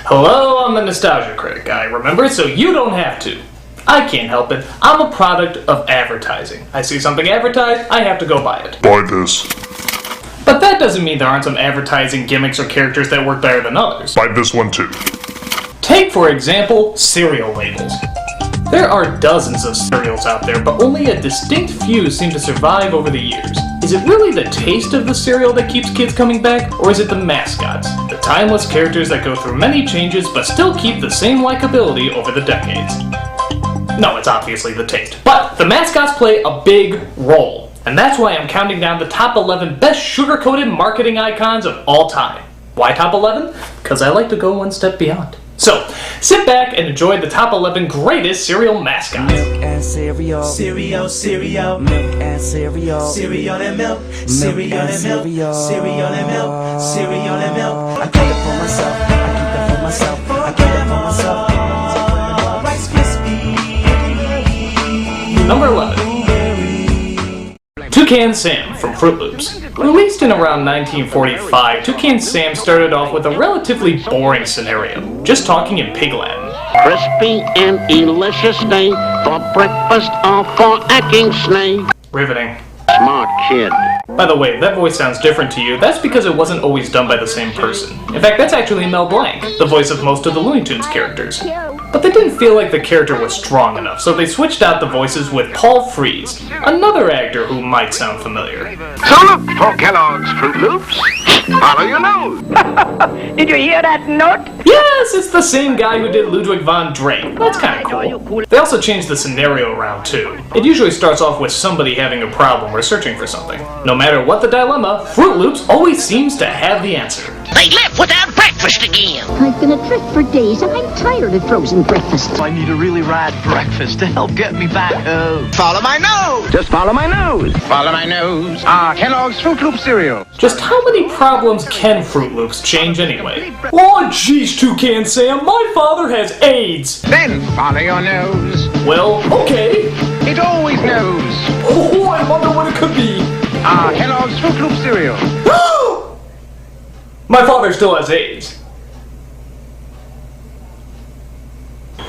Hello, I'm the Nostalgia Critic. I remember so you don't have to. I can't help it. I'm a product of advertising. I see something advertised, I have to go buy it. Buy this. But that doesn't mean there aren't some advertising gimmicks or characters that work better than others. Buy this one too. Take, for example, cereal labels. There are dozens of cereals out there, but only a distinct few seem to survive over the years. Is it really the taste of the cereal that keeps kids coming back, or is it the mascots? The timeless characters that go through many changes but still keep the same likability over the decades. No, it's obviously the taste. But the mascots play a big role, and that's why I'm counting down the top 11 best sugar-coated marketing icons of all time. Why top 11? Because I like to go one step beyond. So, sit back and enjoy the top 11 greatest cereal mascots. Milk and cereal. Cereal, cereal. Milk and cereal. Cereal and milk. Cereal and milk. Cereal and milk. Cereal and milk. I keep it for myself. I keep it for myself. I keep it for myself. Rice Krispies. Number 11. Toucan Sam from Fruit Loops. Released in around 1945, Toucan Sam started off with a relatively boring scenario, just talking in pig Latin. Crispy and delicious day for breakfast or for acting snake. Riveting. Smart kid. By the way, if that voice sounds different to you, that's because it wasn't always done by the same person. In fact, that's actually Mel Blanc, the voice of most of the Looney Tunes characters. But they didn't feel like the character was strong enough, so they switched out the voices with Paul Frees, another actor who might sound familiar. So look for Kellogg's Fruit Loops. Follow your nose. Did you hear that note? Yes, it's the same guy who did Ludwig von Drake. That's kind of cool. They also changed the scenario around too. It usually starts off with somebody having a problem or searching for something. No matter what the dilemma, Fruit Loops always seems to have the answer. They left without breakfast again. I've been adrift for days and I'm tired of frozen breakfast. I need a really rad breakfast to help get me back home. Follow my nose. Just follow my nose. Follow my nose. Kellogg's Fruit Loop cereal. Just how many problems can Fruit Loops change anyway? Oh jeez, Toucan Sam, my father has AIDS! Then follow your nose. Well, okay. It always knows. Oh, I wonder what it could be. Kellogg's Fruit Loop cereal. My father still has AIDS.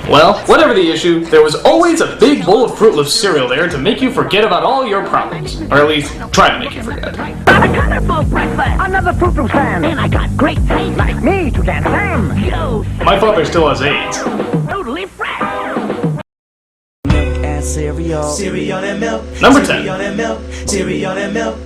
Well, whatever the issue, there was always a big bowl of Fruit Loops cereal there to make you forget about all your problems. Or at least, try to make you forget. Got a colorful breakfast. Another Fruit Loops fan. And I got great taste like me, Toucan Sam. Yo, My father still has AIDS. totally fresh. Milk and cereal. Cereal and milk. Number 10. Cereal and milk. Cereal and milk.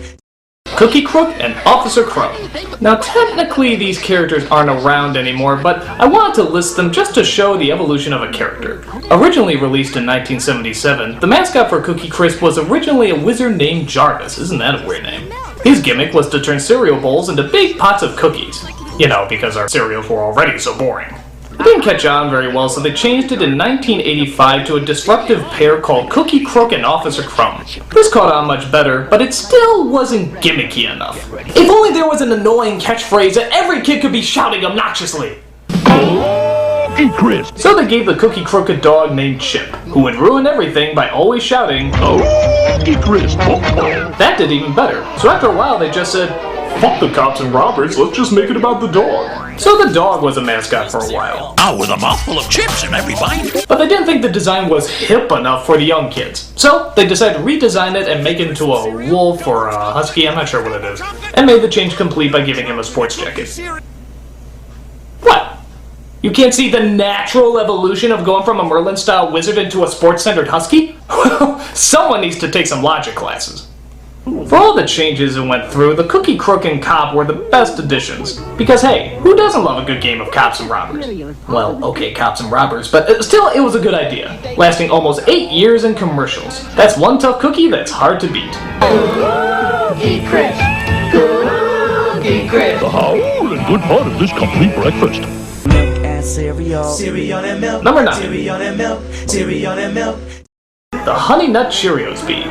Cookie Crook and Officer Crumb. Now technically these characters aren't around anymore, but I wanted to list them just to show the evolution of a character. Originally released in 1977, the mascot for Cookie Crisp was originally a wizard named Jarvis. Isn't that a weird name? His gimmick was to turn cereal bowls into big pots of cookies. You know, because our cereals were already so boring. It didn't catch on very well, so they changed it in 1985 to a disruptive pair called Cookie Crook and Officer Crumb. This caught on much better, but it still wasn't gimmicky enough. If only there was an annoying catchphrase that every kid could be shouting obnoxiously. Cookie Crisp. So they gave the Cookie Crook a dog named Chip, who would ruin everything by always shouting, Cookie Crisp. That did even better, so after a while they just said, fuck the cops and robbers, let's just make it about the dog. So the dog was a mascot for a while. Oh, with a mouthful of chips in every bite. But they didn't think the design was hip enough for the young kids. So they decided to redesign it and make it into a wolf or a husky, I'm not sure what it is, and made the change complete by giving him a sports jacket. What? You can't see the natural evolution of going from a Merlin-style wizard into a sports-centered husky? Someone needs to take some logic classes. For all the changes it went through, the Cookie Crook and Cop were the best additions. Because hey, who doesn't love a good game of cops and robbers? Well, okay, cops and robbers, but still it was a good idea. Lasting almost 8 years in commercials. That's one tough cookie that's hard to beat. Cookie Crisp. Cookie Crisp. The whole and good part of this complete breakfast. Milk and cereal. Cereal and milk. Number 9. Cereal and milk. Cereal and milk. The Honey Nut Cheerios Bee.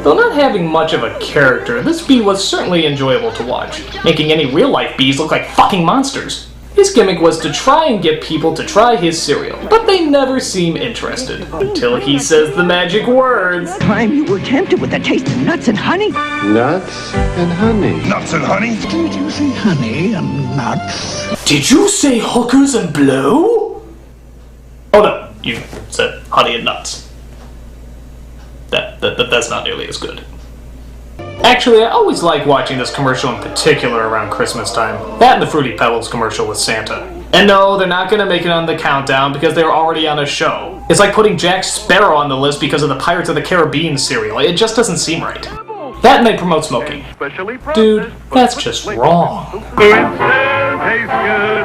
Though not having much of a character, this bee was certainly enjoyable to watch, making any real-life bees look like fucking monsters. His gimmick was to try and get people to try his cereal, but they never seem interested. Until he says the magic words. Time you were tempted with the taste of nuts and honey. Nuts and honey. Nuts and honey? Did you say honey and nuts? Did you say hookers and blow? Oh no, you said honey and nuts. That's not nearly as good. Actually, I always like watching this commercial in particular around Christmas time. That and the Fruity Pebbles commercial with Santa. And no, they're not gonna make it on the countdown because they're already on a show. It's like putting Jack Sparrow on the list because of the Pirates of the Caribbean cereal. It just doesn't seem right. That and they promote smoking. Dude, that's just wrong. Tastes good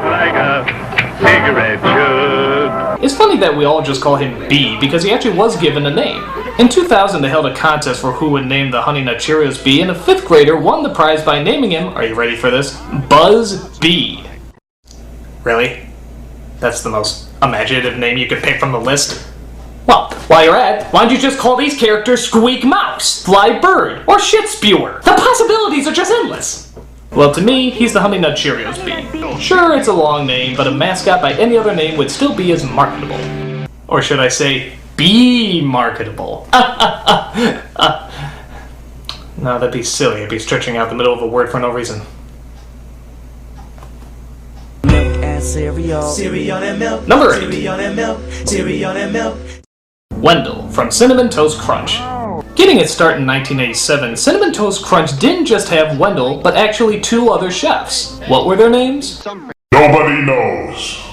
like a cigarette should. It's funny that we all just call him B because he actually was given a name. In 2000, they held a contest for who would name the Honey Nut Cheerios Bee, and a 5th grader won the prize by naming him, are you ready for this? Buzz Bee. Really? That's the most imaginative name you could pick from the list? Well, while you're at, why don't you just call these characters Squeak Mouse, Fly Bird, or Shit Spewer? The possibilities are just endless! Well, to me, he's the Honey Nut Cheerios Bee. Sure, it's a long name, but a mascot by any other name would still be as marketable. Or should I say, be marketable. No, that'd be silly. I'd be stretching out the middle of a word for no reason. Milk and cereal. Cereal and milk. Number 8. Cereal and milk. Cereal and milk. Wendell from Cinnamon Toast Crunch. Getting its start in 1987, Cinnamon Toast Crunch didn't just have Wendell, but actually 2 other chefs. What were their names? Nobody knows.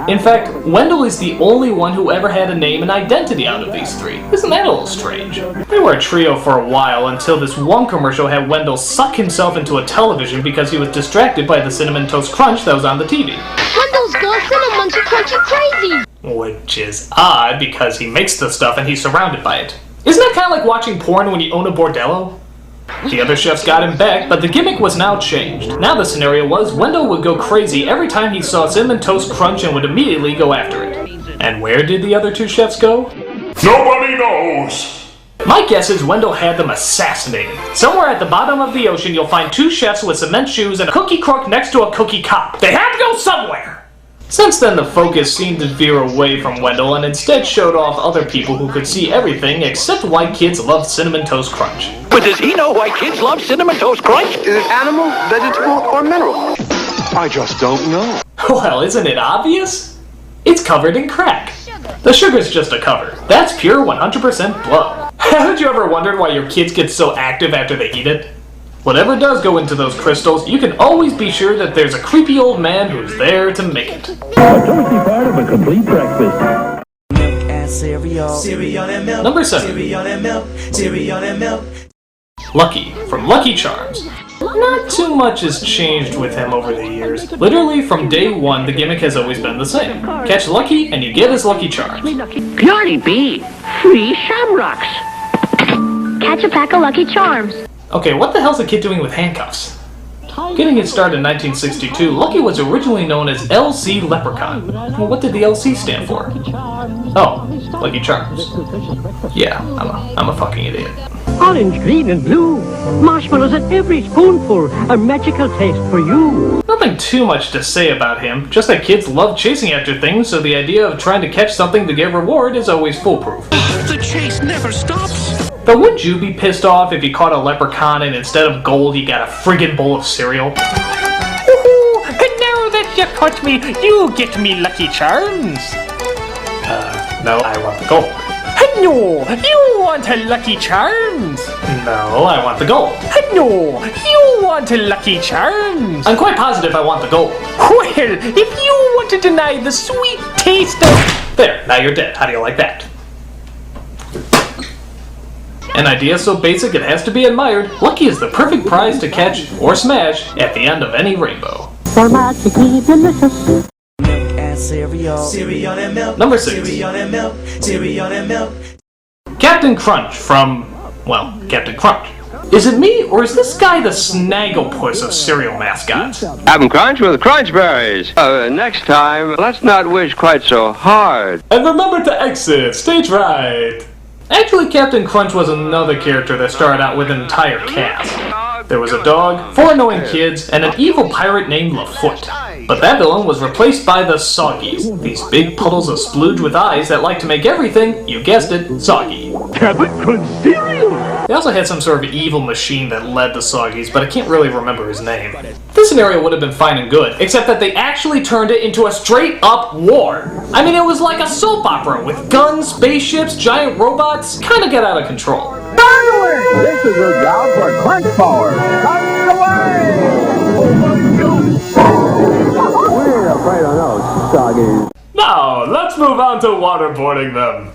In fact, Wendell is the only one who ever had a name and identity out of these 3. Isn't that a little strange? They were a trio for a while until this one commercial had Wendell suck himself into a television because he was distracted by the Cinnamon Toast Crunch that was on the TV. Wendell's got cinnamon to crunchy crazy. Which is odd because he makes the stuff and he's surrounded by it. Isn't that kind of like watching porn when you own a bordello? The other chefs got him back, but the gimmick was now changed. Now the scenario was Wendell would go crazy every time he saw Cinnamon Toast Crunch and would immediately go after it. And where did the other 2 chefs go? Nobody knows. My guess is Wendell had them assassinated. Somewhere at the bottom of the ocean you'll find 2 chefs with cement shoes and a cookie crook next to a cookie cop. They had to go somewhere! Since then, the focus seemed to veer away from Wendell and instead showed off other people who could see everything except why kids loved Cinnamon Toast Crunch. But does he know why kids love Cinnamon Toast Crunch? Is it animal, vegetable, or mineral? I just don't know. Well, isn't it obvious? It's covered in crack. The sugar's just a cover. That's pure 100% blood. Haven't you ever wondered why your kids get so active after they eat it? Whatever does go into those crystals, you can always be sure that there's a creepy old man who's there to make it. A tasty part of a complete breakfast. Milk and cereal. Cereal and milk. Number 7. Cereal and milk. Cereal and milk. Lucky from Lucky Charms. Not too much has changed with him over the years. Literally from day 1, the gimmick has always been the same. Catch Lucky and you get his Lucky Charms. Purely B. Free shamrocks. Catch a pack of Lucky Charms. Okay, what the hell's a kid doing with handcuffs? Getting its start in 1962, Lucky was originally known as LC Leprechaun. Well, what did the LC stand for? Oh, Lucky Charms. Yeah, I'm a fucking idiot. Orange, green, and blue. Marshmallows at every spoonful. A magical taste for you. Nothing too much to say about him, just that kids love chasing after things, so the idea of trying to catch something to get reward is always foolproof. The chase never stops. But wouldn't you be pissed off if you caught a leprechaun and instead of gold you got a friggin' bowl of cereal? Woohoo! And now that you caught me, you get me Lucky Charms. No, I want the gold. No, you want a Lucky Charms. No, I want the gold. No, you want a Lucky Charms. I'm quite positive I want the gold. Well, if you want to deny the sweet taste of... There, now you're dead. How do you like that? An idea so basic it has to be admired, Lucky is the perfect prize to catch or smash at the end of any rainbow. For magically delicious. Milk and cereal. Cereal and milk. Number 6. Cereal and milk. Cereal and milk. Captain Crunch from, well, Captain Crunch. Is it me, or is this guy the snagglepuss of cereal mascots? Captain Crunch with Crunch Berries. Next time, let's not wish quite so hard. And remember to exit stage right. Actually, Captain Crunch was another character that started out with an entire cast. There was a dog, 4 annoying kids, and an evil pirate named Lafoot. But that villain was replaced by the Soggies, these big puddles of splooge with eyes that like to make everything, you guessed it, soggy. They also had some sort of evil machine that led the Soggies, but I can't really remember his name. This scenario would have been fine and good, except that they actually turned it into a straight-up war. I mean, it was like a soap opera with guns, spaceships, giant robots. Kinda got out of control. This is your job for Crunch Power. Come away! We're afraid of those Soggies. Now, let's move on to waterboarding them.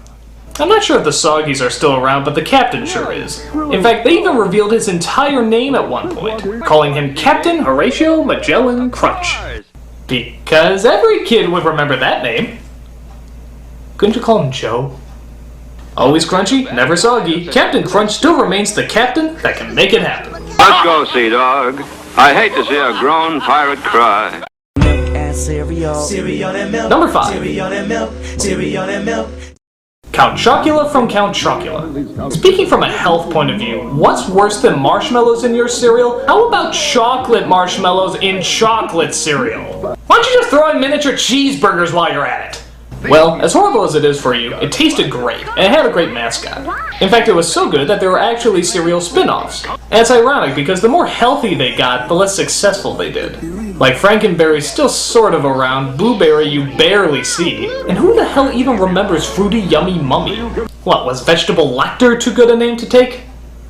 I'm not sure if the Soggies are still around, but the captain sure is. In fact, they even revealed his entire name at one point, calling him Captain Horatio Magellan Crunch. Because every kid would remember that name. Couldn't you call him Joe? Always crunchy, never soggy, Captain Crunch still remains the captain that can make it happen. Let's go, Sea Dog. I hate to see a grown pirate cry. Number 5. Count Chocula from Count Chocula. Speaking from a health point of view, what's worse than marshmallows in your cereal? How about chocolate marshmallows in chocolate cereal? Why don't you just throw in miniature cheeseburgers while you're at it? Well, as horrible as it is for you, it tasted great, and it had a great mascot. In fact, it was so good that there were actually cereal spin-offs. And it's ironic because the more healthy they got, the less successful they did. Like Frankenberry's still sort of around, Blueberry you barely see, and who the hell even remembers Fruity Yummy Mummy? What, was Vegetable Lecter too good a name to take?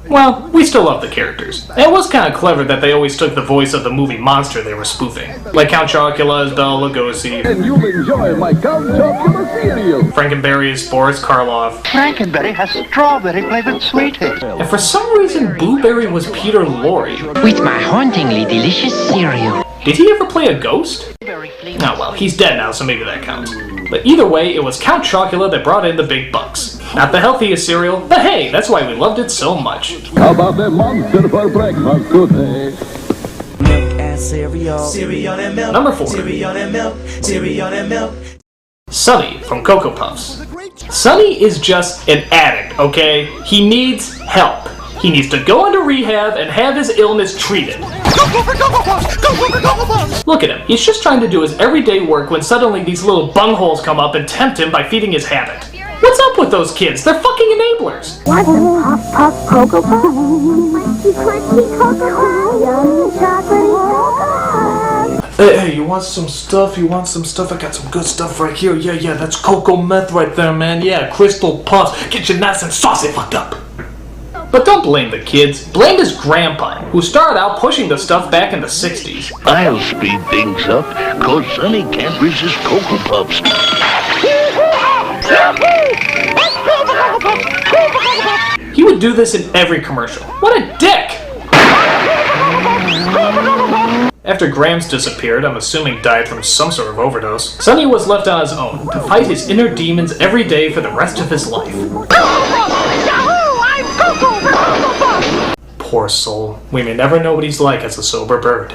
Well, we still love the characters. And it was kind of clever that they always took the voice of the movie monster they were spoofing. Like Count Chocula as Bela Lugosi. And you'll enjoy my Count Chocula cereal. Frankenberry as Boris Karloff. Frankenberry has strawberry-flavored sweeties. And for some reason, Blueberry was Peter Lorre. With my hauntingly delicious cereal. Did he ever play a ghost? Oh well, he's dead now, so maybe that counts. But either way, it was Count Chocula that brought in the big bucks. Not the healthiest cereal, but hey, that's why we loved it so much. How about that monster for breakfast today? Number 4. Sonny from Cocoa Puffs. Sonny is just an addict, okay? He needs help. He needs to go into rehab and have his illness treated. Look at him. He's just trying to do his everyday work when suddenly these little bungholes come up and tempt him by feeding his habit. What's up with those kids? They're fucking enablers. Want some Puff Puff Cocoa Puffs? Crunchy, crunchy Cocoa Puffs. Yummy chocolatey Cocoa Puffs. Hey, you want some stuff? I got some good stuff right here. Yeah, that's cocoa meth right there, man. Yeah, Crystal Puffs. Get you nice and saucy fucked up. But don't blame the kids. Blame his grandpa, who started out pushing the stuff back in the 60s. I'll speed things up, cause Sonny can't resist Cocoa Puffs. He would do this in every commercial. What a dick! After Grams disappeared, I'm assuming died from some sort of overdose, Sonny was left on his own to fight his inner demons every day for the rest of his life. Poor soul. We may never know what he's like as a sober bird.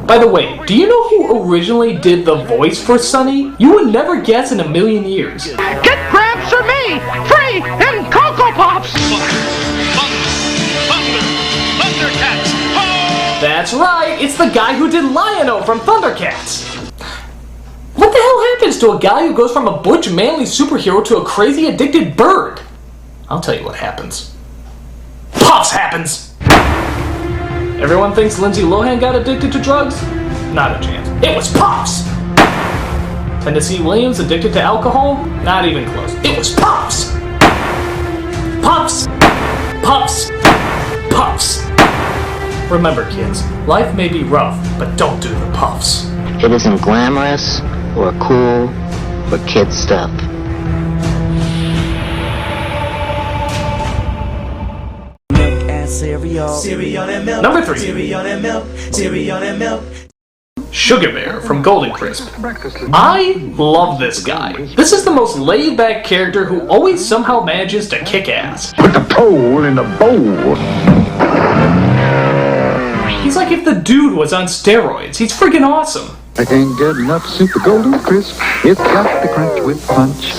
By the way, do you know who originally did the voice for Sonny? You would never guess in a million years. Get Gramps for me! Free in Cocoa Puffs! Thundercats! That's right, it's the guy who did Lion-O from Thundercats. What the hell happens to a guy who goes from a butch manly superhero to a crazy addicted bird? I'll tell you what happens. Puffs happens! Everyone thinks Lindsay Lohan got addicted to drugs? Not a chance. It was Puffs! Tennessee Williams addicted to alcohol? Not even close. It was Puffs! Puffs! Puffs! Puffs! Remember, kids, life may be rough, but don't do the puffs. It isn't glamorous or cool or kid stuff. Number 3. Sugar Bear from Golden Crisp. I love this guy. This is the most laid-back character who always somehow manages to kick ass. Put the pole in the bowl. He's like if the dude was on steroids. He's freaking awesome. I can't get enough Super Golden Crisp. It's got the crunch with punch.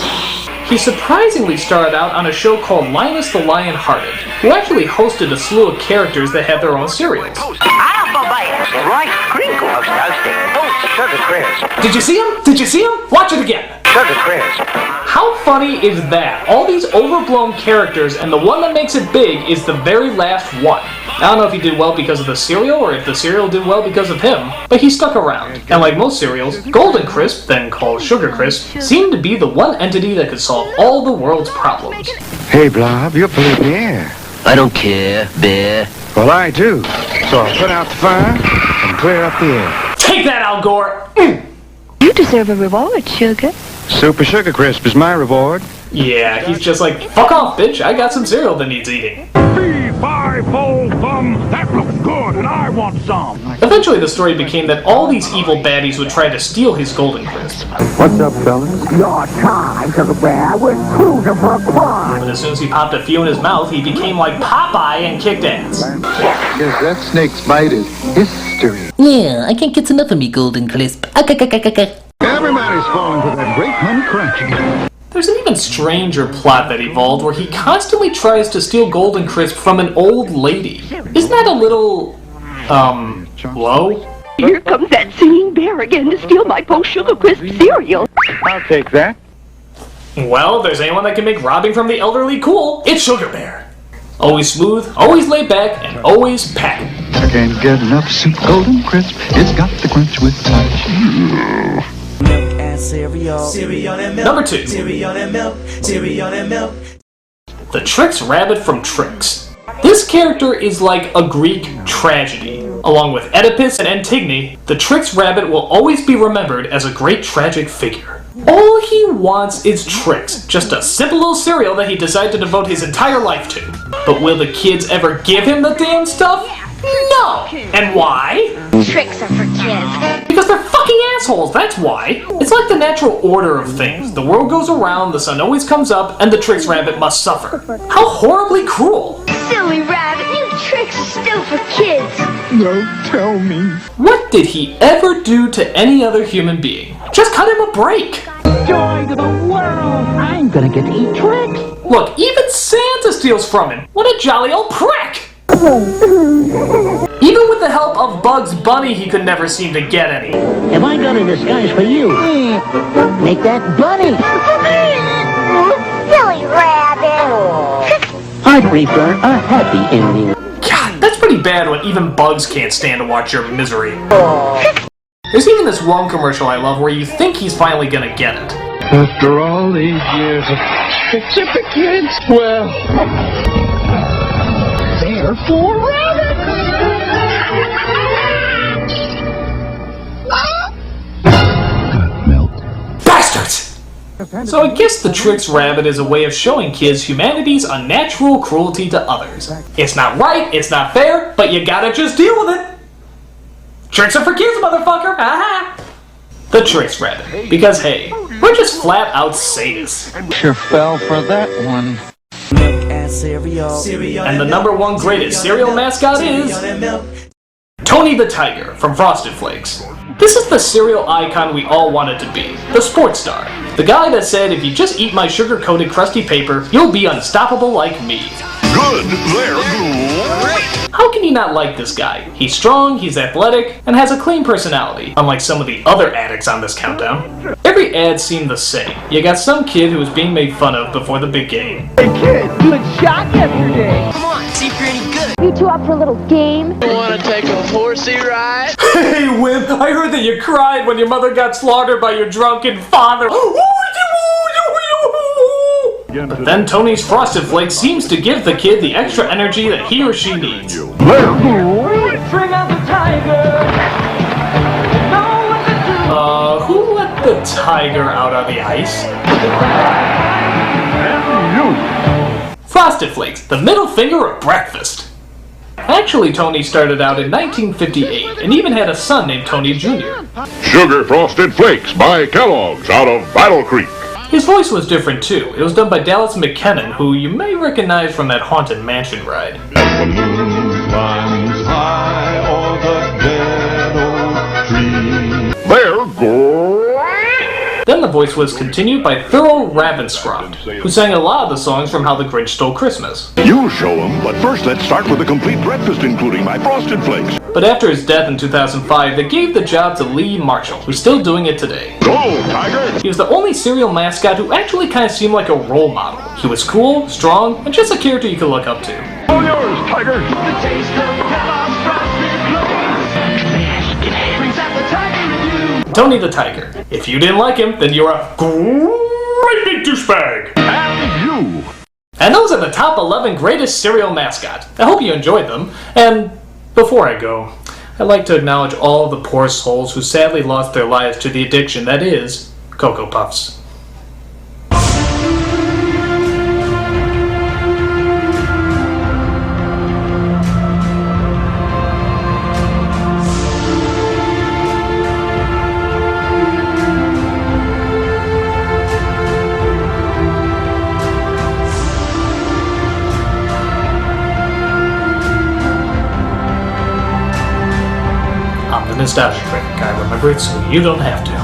He surprisingly started out on a show called Linus the Lion-Hearted, who actually hosted a slew of characters that had their own cereals. Right crinkles toasting. Sugar crisp. Did you see him? Did you see him? Watch it again! Sugar crisp. How funny is that? All these overblown characters, and the one that makes it big is the very last one. I don't know if he did well because of the cereal, or if the cereal did well because of him, but he stuck around. And like most cereals, Golden Crisp, then called Sugar Crisp, seemed to be the one entity that could solve all the world's problems. Hey, Blob, you're polluting the air. I don't care, Bear. Well, I do. So I'll put out the fire and clear up the air. Take that, Al Gore! You deserve a reward, Sugar. Super Sugar Crisp is my reward. Yeah, he's just like, fuck off, bitch, I got some cereal that needs eating. Fee-fi-fo-fum, that looks good and I want some. Eventually the story became that all these evil baddies would try to steal his Golden Crisp. What's up, fellas? Your time, Sugar Bear. We're cruising for a quad. But as soon as he popped a few in his mouth, he became like Popeye and kicked ass. Guess that snake's bite is history. Yeah, I can't get enough of me Golden Crisp. Everybody's falling for that great honey crunchy. There's an even stranger plot that evolved where he constantly tries to steal Golden Crisp from an old lady. Isn't that a little, low? Here comes that singing bear again to steal my post-Sugar Crisp cereal. I'll take that. Well, if there's anyone that can make robbing from the elderly cool, it's Sugar Bear. Always smooth, always laid back, and always packing. I can't get enough Super Golden Crisp. It's got the crunch with touch. Milk and cereal. Cereal and milk. Number 2. Cereal and milk. Cereal and milk. The Trix Rabbit from Trix. This character is like a Greek tragedy. Along with Oedipus and Antigone, the Trix Rabbit will always be remembered as a great tragic figure. All he wants is Trix, just a simple little cereal that he decided to devote his entire life to. But will the kids ever give him the damn stuff? No! And why? Tricks are for kids. Because they're fucking assholes, that's why. It's like the natural order of things. The world goes around, the sun always comes up, and the Trix Rabbit must suffer. How horribly cruel! Silly rabbit, you tricks are still for kids. Don't tell me. What did he ever do to any other human being? Just cut him a break! Joy to the world. I'm gonna get to eat Trix. Look, even Santa steals from him. What a jolly old prick! Even with the help of Bugs Bunny, he could never seem to get any. Have I got a disguise for you? Make that bunny. Silly rabbit. I prefer a happy ending. God, that's pretty bad when even bugs can't stand to watch your misery. There's even this one commercial I love where you think he's finally gonna get it. After all these years of tricks for kids, well, they're for rabbits. Bastards! So I guess the Trix Rabbit is a way of showing kids humanity's unnatural cruelty to others. It's not right, it's not fair, but you gotta just deal with it. Tricks are for kids, motherfucker! Aha! The Trix Rabbit. Because hey, we're just flat out sadists. Sure fell for that one. Milk and cereal. Cereal And the number one greatest cereal mascot is and milk. Tony the Tiger from Frosted Flakes. This is the cereal icon we all wanted to be, the sports star. The guy that said, if you just eat my sugar-coated crusty paper, you'll be unstoppable like me. Good, they're good. How can you not like this guy? He's strong, he's athletic, and has a clean personality, unlike some of the other addicts on this countdown. Every ad seemed the same. You got some kid who was being made fun of before the big game. Hey kid, good shot yesterday. Come on, see if you're any good. You two up for a little game? You wanna take a horsey ride? Hey, Wim, I heard that you cried when your mother got slaughtered by your drunken father. But then Tony's Frosted Flakes seems to give the kid the extra energy that he or she needs. Bring out the tiger. Know what to do. Who let the tiger out on the ice? Frosted Flakes, the middle finger of breakfast. Actually, Tony started out in 1958 and even had a son named Tony Jr. Sugar Frosted Flakes by Kellogg's out of Battle Creek. His voice was different too. It was done by Dallas McKennon, who you may recognize from that Haunted Mansion ride. The moon climbs high o'er the dead oak tree. They're great. Then the voice was continued by Thurl Ravenscroft, who sang a lot of the songs from How the Grinch Stole Christmas. You show them, but first let's start with a complete breakfast including my Frosted Flakes. But after his death in 2005, they gave the job to Lee Marshall, who's still doing it today. Go, Tiger! He was the only cereal mascot who actually kind of seemed like a role model. He was cool, strong, and just a character you could look up to. All yours, Tiger! The taste of Kellogg's Frosted Flakes brings out the tiger in you. Tony the Tiger. If you didn't like him, then you're a great big douchebag! And you! And those are the top 11 greatest cereal mascots. I hope you enjoyed them, and before I go, I'd like to acknowledge all the poor souls who sadly lost their lives to the addiction that is Cocoa Puffs. I'm the Nostalgia Critic. I remember it so you don't have to.